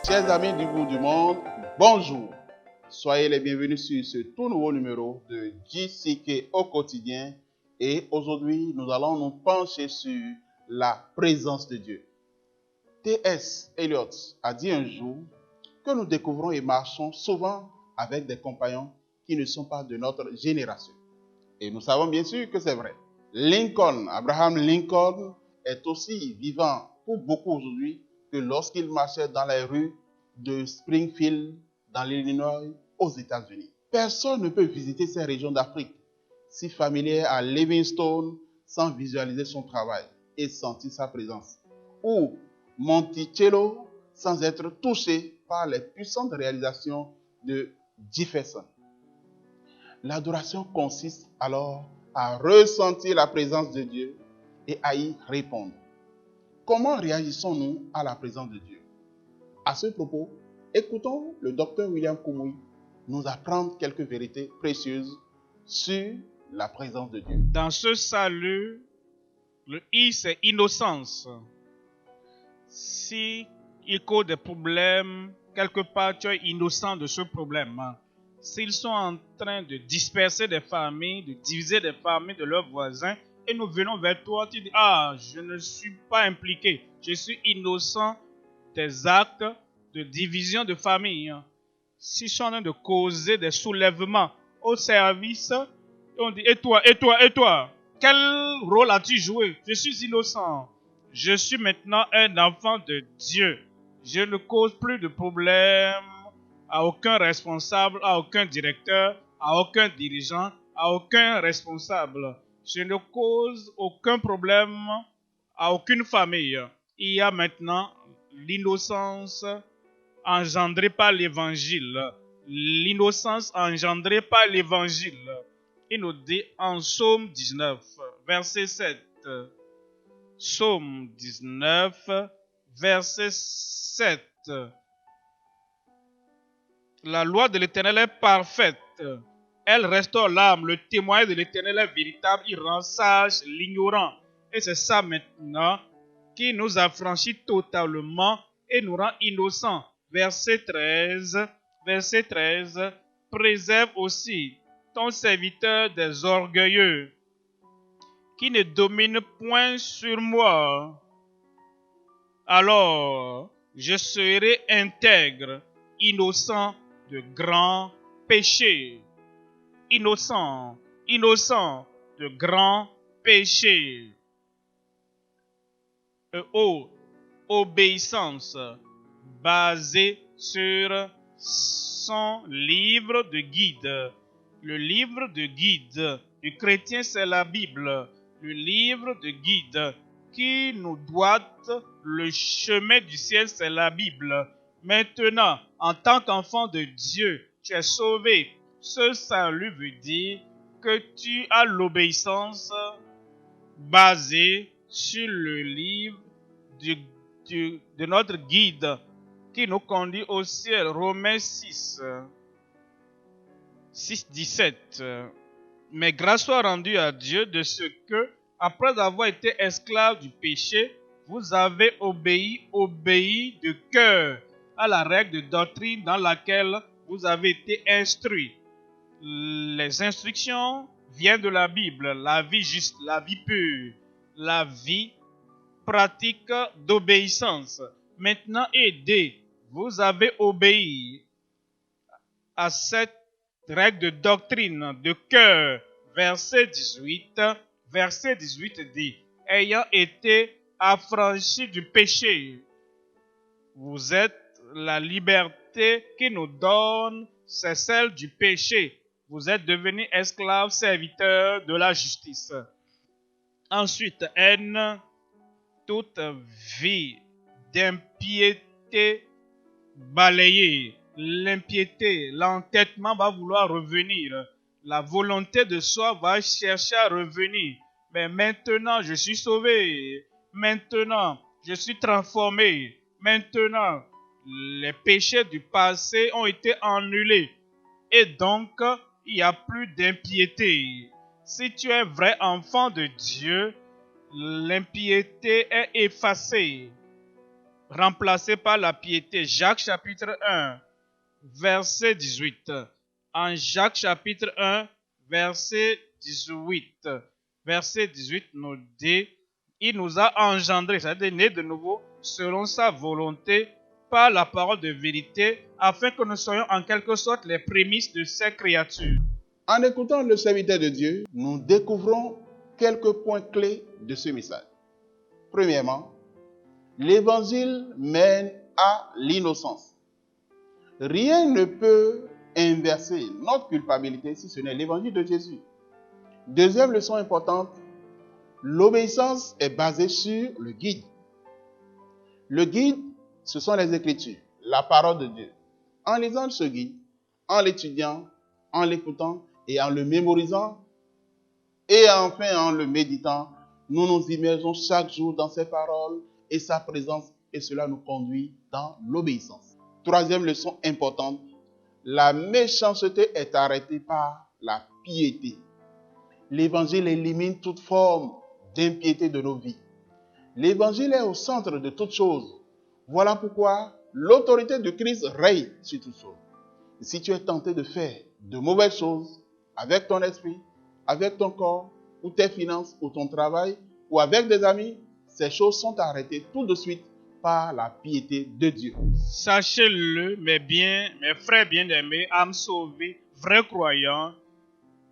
Chers amis du bout du monde, bonjour. Soyez les bienvenus sur ce tout nouveau numéro de JCK au quotidien. Et aujourd'hui, nous allons nous pencher sur la présence de Dieu. T.S. Eliot a dit un jour que nous découvrons et marchons souvent avec des compagnons qui ne sont pas de notre génération. Et nous savons bien sûr que c'est vrai. Abraham Lincoln, est aussi vivant pour beaucoup aujourd'hui que lorsqu'il marchait dans les rues de Springfield, dans l'Illinois, aux États-Unis. Personne ne peut visiter ces régions d'Afrique, si familière à Livingstone, sans visualiser son travail et sentir sa présence. Ou Monticello, sans être touché par les puissantes réalisations de Jefferson. L'adoration consiste alors à ressentir la présence de Dieu et à y répondre. Comment réagissons-nous à la présence de Dieu? À ce propos, écoutons le docteur William Koumoui nous apprendre quelques vérités précieuses sur la présence de Dieu. Dans ce salut, le I c'est innocence. Si il cause des problèmes, quelque part tu es innocent de ce problème. S'ils sont en train de disperser des familles, de diviser des familles de leurs voisins, et nous venons vers toi, tu dis, je ne suis pas impliqué, je suis innocent des actes de division de famille. S'ils sont en train de causer des soulèvements au service, on dit, et toi, quel rôle as-tu joué? Je suis innocent. Je suis maintenant un enfant de Dieu. Je ne cause plus de problèmes à aucun responsable, à aucun directeur, à aucun dirigeant, à aucun responsable. Je ne cause aucun problème à aucune famille. Il y a maintenant l'innocence engendrée par l'évangile. L'innocence engendrée par l'évangile. Il nous dit en Psaume 19, verset 7. Psaume 19, verset 7. La loi de l'Éternel est parfaite. Elle restaure l'âme. Le témoin de l'Éternel est véritable. Il rend sage l'ignorant. Et c'est ça maintenant qui nous affranchit totalement et nous rend innocents. Verset 13. Verset 13. Préserve aussi ton serviteur des orgueilleux, qui ne domine point sur moi. Alors, je serai intègre, innocent de grands péchés. Innocent de grands péchés. Obéissance basée sur son livre de guide. Le livre de guide du chrétien, c'est la Bible. Le livre de guide qui nous doite le chemin du ciel, c'est la Bible. Maintenant, en tant qu'enfant de Dieu, tu es sauvé. Ce salut veut dire que tu as l'obéissance basée sur le livre de notre guide qui nous conduit au ciel. Romains 6, 17. Mais grâce soit rendue à Dieu de ce que, après avoir été esclaves du péché, vous avez obéi de cœur à la règle de doctrine dans laquelle vous avez été instruits. Les instructions viennent de la Bible, la vie juste, la vie pure, la vie pratique d'obéissance. Maintenant, aidez, vous avez obéi à cette règle de doctrine de cœur. Verset 18 dit, ayant été affranchis du péché, vous êtes la liberté qui nous donne, c'est celle du péché. Vous êtes devenus esclaves, serviteurs de la justice. Ensuite, haine, toute vie d'impiété balayée. L'impiété, l'entêtement va vouloir revenir. La volonté de soi va chercher à revenir. Mais maintenant, je suis sauvé. Maintenant, je suis transformé. Maintenant, les péchés du passé ont été annulés. Et donc, il n'y a plus d'impiété. Si tu es un vrai enfant de Dieu, l'impiété est effacée. remplacé par la piété. Jacques chapitre 1, verset 18. En Jacques chapitre 1, verset 18. Verset 18 nous dit, il nous a engendrés, c'est-à-dire nés de nouveau, selon sa volonté, par la parole de vérité, afin que nous soyons en quelque sorte les prémices de ces créatures. En écoutant le serviteur de Dieu, nous découvrons quelques points clés de ce message. Premièrement, l'évangile mène à l'innocence. Rien ne peut inverser notre culpabilité si ce n'est l'évangile de Jésus. Deuxième leçon importante, l'obéissance est basée sur le guide. Le guide, ce sont les Écritures, la parole de Dieu. En lisant ce guide, en l'étudiant, en l'écoutant et en le mémorisant, et enfin en le méditant, nous nous immergeons chaque jour dans ses paroles et sa présence, et cela nous conduit dans l'obéissance. Troisième leçon importante, la méchanceté est arrêtée par la piété. L'évangile élimine toute forme d'impiété de nos vies. L'évangile est au centre de toutes choses. Voilà pourquoi l'autorité de Christ règne sur toutes choses. Et si tu es tenté de faire de mauvaises choses avec ton esprit, avec ton corps, ou tes finances, ou ton travail, ou avec des amis, ces choses sont arrêtées tout de suite par la piété de Dieu. Sachez-le, mes frères bien-aimés, âmes sauvées, vrais croyants,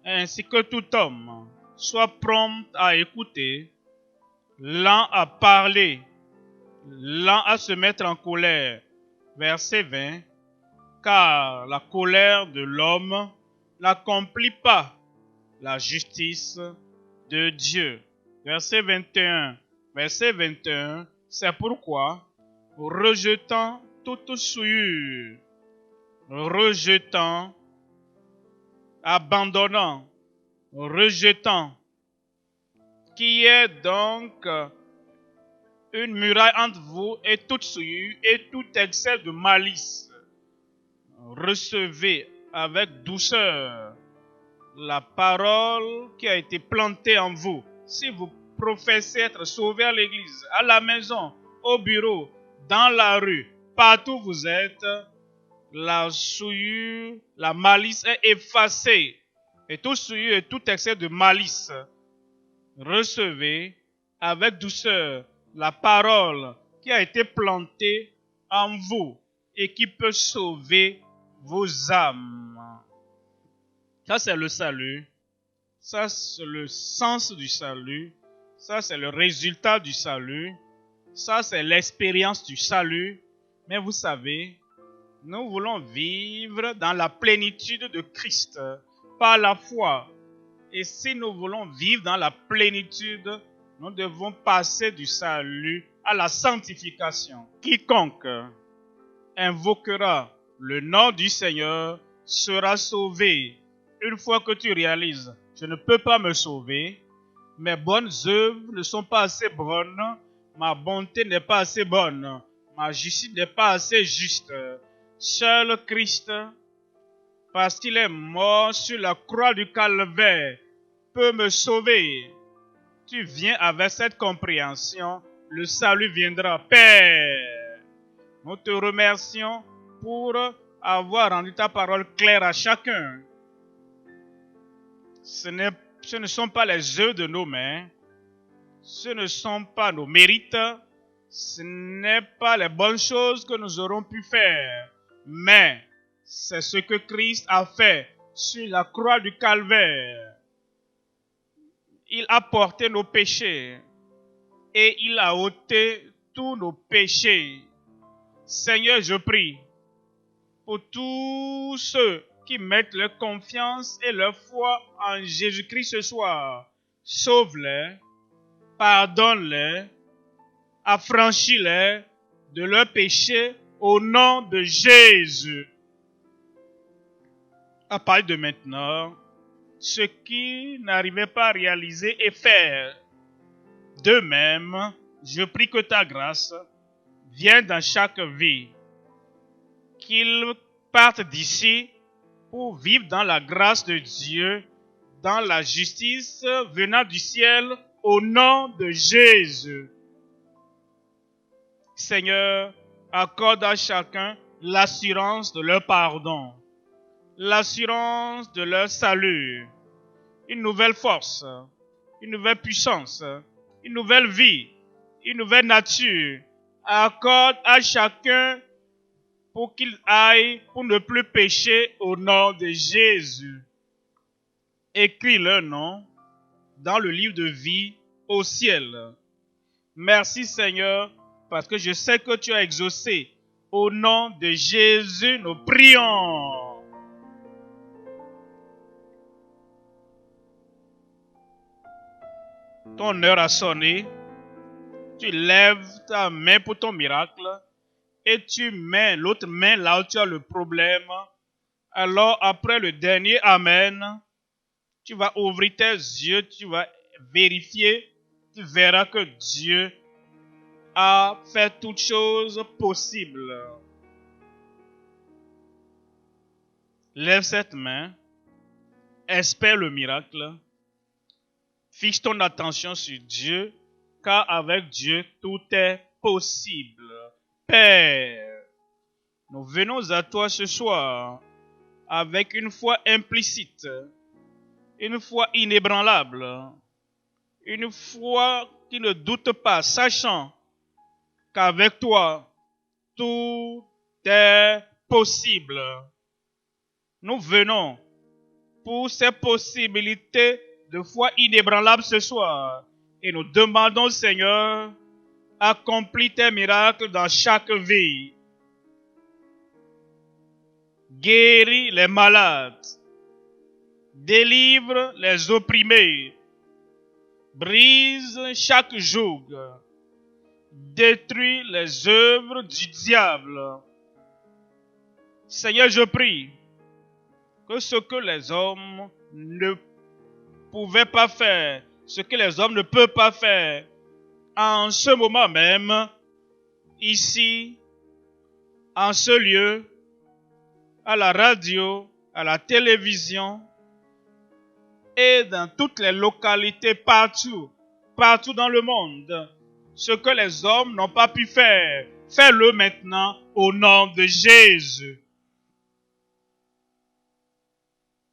ainsi que tout homme, soit prompt à écouter, lent à parler, lent à se mettre en colère. Verset 20. Car la colère de l'homme n'accomplit pas la justice de Dieu. Verset 21. Verset 21. C'est pourquoi, rejetant toute souillure, rejetant, abandonnant, rejetant, qui est donc une muraille entre vous et toute souillure et tout excès de malice. Recevez avec douceur la parole qui a été plantée en vous. Si vous professez être sauvé à l'église, à la maison, au bureau, dans la rue, partout où vous êtes, la souillure, la malice est effacée. Et tout souillure et tout excès de malice. Recevez avec douceur la parole qui a été plantée en vous et qui peut sauver vos âmes. Ça, c'est le salut. Ça, c'est le sens du salut. Ça, c'est le résultat du salut. Ça, c'est l'expérience du salut. Mais vous savez, nous voulons vivre dans la plénitude de Christ par la foi. Et si nous voulons vivre dans la plénitude, nous devons passer du salut à la sanctification. Quiconque invoquera le nom du Seigneur sera sauvé. Une fois que tu réalises, je ne peux pas me sauver, mes bonnes œuvres ne sont pas assez bonnes, ma bonté n'est pas assez bonne, ma justice n'est pas assez juste. Seul Christ, parce qu'il est mort sur la croix du calvaire, peut me sauver. Tu viens avec cette compréhension, le salut viendra. Père, nous te remercions pour avoir rendu ta parole claire à chacun. Ce ne sont pas les œuvres de nos mains, ce ne sont pas nos mérites, ce n'est pas les bonnes choses que nous aurons pu faire, mais c'est ce que Christ a fait sur la croix du calvaire. Il a porté nos péchés et il a ôté tous nos péchés. Seigneur, je prie pour tous ceux qui mettent leur confiance et leur foi en Jésus-Christ ce soir. Sauve-les, pardonne-les, affranchis-les de leurs péchés au nom de Jésus. À partir de maintenant, ce qui n'arrivait pas à réaliser et faire. De même, je prie que ta grâce vienne dans chaque vie, qu'ils partent d'ici pour vivre dans la grâce de Dieu, dans la justice venant du ciel, au nom de Jésus. Seigneur, accorde à chacun l'assurance de leur pardon, l'assurance de leur salut, une nouvelle force, une nouvelle puissance, une nouvelle vie, une nouvelle nature. Accorde à chacun pour qu'il aille pour ne plus pécher au nom de Jésus. Écris leur nom dans le livre de vie au ciel. Merci Seigneur, parce que je sais que tu as exaucé. Au nom de Jésus, nous prions. Ton heure a sonné. Tu lèves ta main pour ton miracle et tu mets l'autre main là où tu as le problème. Alors, après le dernier Amen, tu vas ouvrir tes yeux, tu vas vérifier, tu verras que Dieu a fait toutes choses possibles. Lève cette main, espère le miracle, fixe ton attention sur Dieu, car avec Dieu, tout est possible. Père, nous venons à toi ce soir avec une foi implicite, une foi inébranlable, une foi qui ne doute pas, sachant qu'avec toi, tout est possible. Nous venons pour ces possibilités de foi inébranlable ce soir. Et nous demandons, Seigneur, accomplis tes miracles dans chaque vie. Guéris les malades. Délivre les opprimés. Brise chaque joug. Détruis les œuvres du diable. Seigneur, je prie que ce que les hommes ne pouvaient pas faire, ce que les hommes ne peuvent pas faire, en ce moment même, ici, en ce lieu, à la radio, à la télévision, et dans toutes les localités, partout dans le monde, ce que les hommes n'ont pas pu faire, fais-le maintenant au nom de Jésus.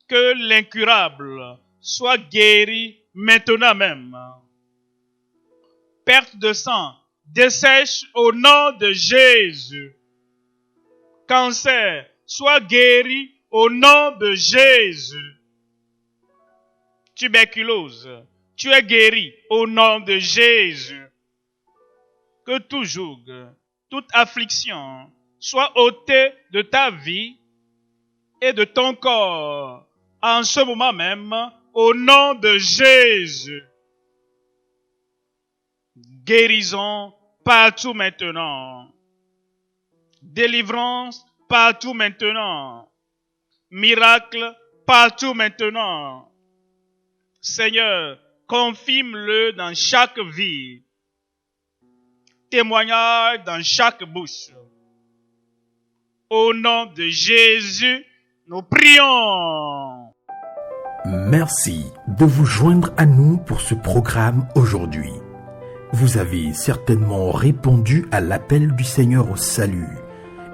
Que l'incurable soit guéri maintenant même. Perte de sang, dessèche au nom de Jésus. Cancer, soit guéri au nom de Jésus. Tuberculose, tu es guéri au nom de Jésus. Que tout joug, toute affliction soit ôtée de ta vie et de ton corps en ce moment même, au nom de Jésus. Guérison partout maintenant. Délivrance partout maintenant. Miracle partout maintenant. Seigneur, confirme-le dans chaque vie. Témoignage dans chaque bouche. Au nom de Jésus, nous prions. Merci de vous joindre à nous pour ce programme aujourd'hui. Vous avez certainement répondu à l'appel du Seigneur au salut.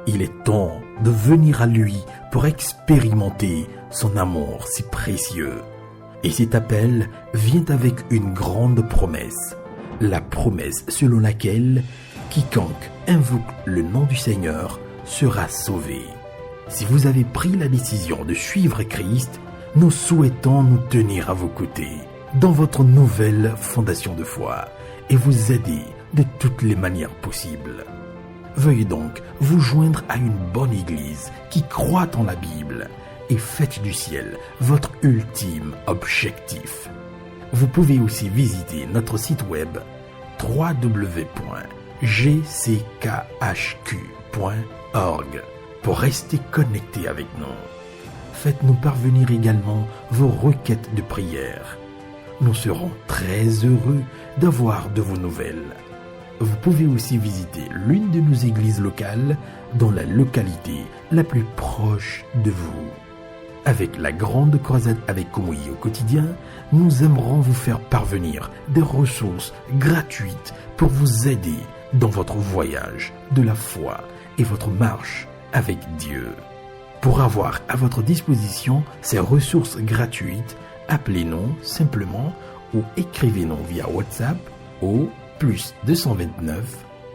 Il est temps de venir à lui pour expérimenter son amour si précieux. Et cet appel vient avec une grande promesse. La promesse selon laquelle quiconque invoque le nom du Seigneur sera sauvé. Si vous avez pris la décision de suivre Christ, nous souhaitons nous tenir à vos côtés dans votre nouvelle fondation de foi et vous aider de toutes les manières possibles. Veuillez donc vous joindre à une bonne église qui croit en la Bible et faites du ciel votre ultime objectif. Vous pouvez aussi visiter notre site web www.gchq.org pour rester connecté avec nous. Faites-nous parvenir également vos requêtes de prière. Nous serons très heureux d'avoir de vos nouvelles. Vous pouvez aussi visiter l'une de nos églises locales dans la localité la plus proche de vous. Avec la grande croisade avec Komoyi au quotidien, nous aimerons vous faire parvenir des ressources gratuites pour vous aider dans votre voyage de la foi et votre marche avec Dieu. Pour avoir à votre disposition ces ressources gratuites, appelez-nous simplement ou écrivez-nous via WhatsApp au +229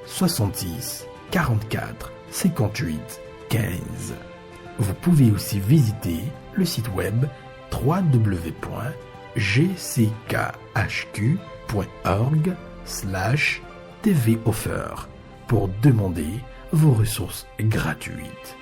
66 44 58 15. Vous pouvez aussi visiter le site web www.gckhq.org/tvoffer pour demander vos ressources gratuites.